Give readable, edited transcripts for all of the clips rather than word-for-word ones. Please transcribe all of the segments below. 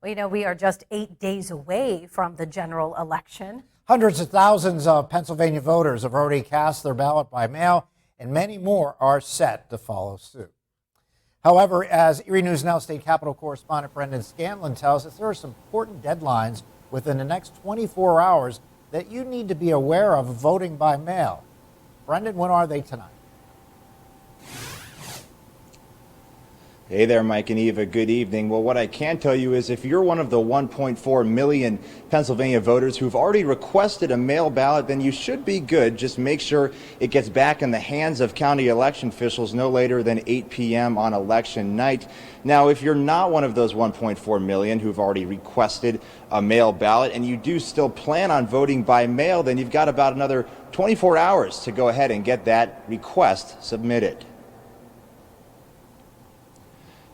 Well, we are just 8 days away from the general election. Hundreds of thousands of Pennsylvania voters have already cast their ballot by mail, and many more are set to follow suit. However, as Erie News Now state capitol correspondent Brendan Scanlon tells us, there are some important deadlines within the next 24 hours that you need to be aware of voting by mail. Brendan, when are they tonight? Hey there, Mike and Eva. Good evening. Well, what I can tell you is if you're one of the 1.4 million Pennsylvania voters who've already requested a mail ballot, then you should be good. Just make sure it gets back in the hands of county election officials no later than 8 p.m. on election night. Now, if you're not one of those 1.4 million who've already requested a mail ballot and you do still plan on voting by mail, then you've got about another 24 hours to go ahead and get that request submitted.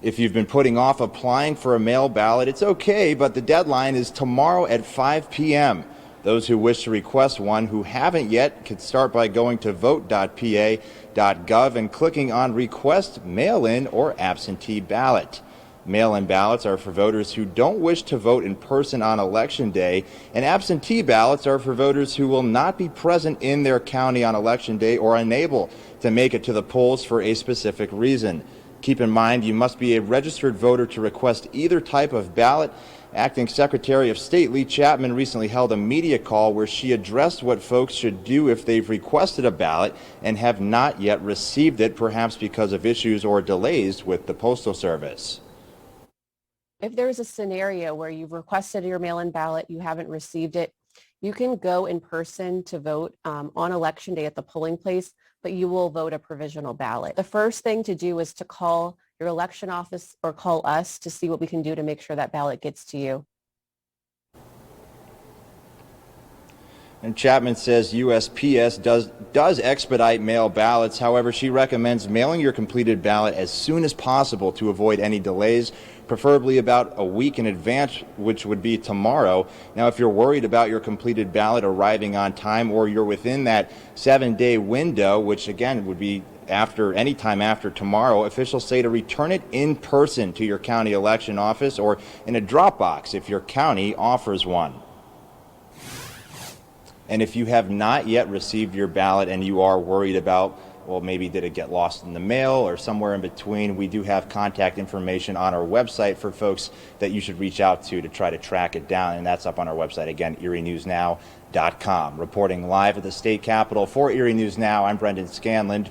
If you've been putting off applying for a mail ballot, it's okay, but the deadline is tomorrow at 5 p.m. Those who wish to request one who haven't yet can start by going to vote.pa.gov and clicking on Request Mail-in or Absentee Ballot. Mail-in ballots are for voters who don't wish to vote in person on Election Day, and absentee ballots are for voters who will not be present in their county on Election Day or unable to make it to the polls for a specific reason. Keep in mind, you must be a registered voter to request either type of ballot. Acting Secretary of State Lee Chapman recently held a media call where she addressed what folks should do if they've requested a ballot and have not yet received it, perhaps because of issues or delays with the Postal Service. If there's a scenario where you've requested your mail-in ballot, you haven't received it, you can go in person to vote on Election Day at the polling place, but you will vote a provisional ballot. The first thing to do is to call your election office or call us to see what we can do to make sure that ballot gets to you. And Chapman says USPS does expedite mail ballots. However, she recommends mailing your completed ballot as soon as possible to avoid any delays, preferably about a week in advance, which would be tomorrow. Now, if you're worried about your completed ballot arriving on time, or you're within that 7-day window, which again would be any time after tomorrow, officials say to return it in person to your county election office or in a drop box if your county offers one. And if you have not yet received your ballot and you are worried about, well, maybe did it get lost in the mail or somewhere in between, we do have contact information on our website for folks that you should reach out to try to track it down. And that's up on our website, again, erienewsnow.com. Reporting live at the state capitol for Erie News Now, I'm Brendan Scanlon.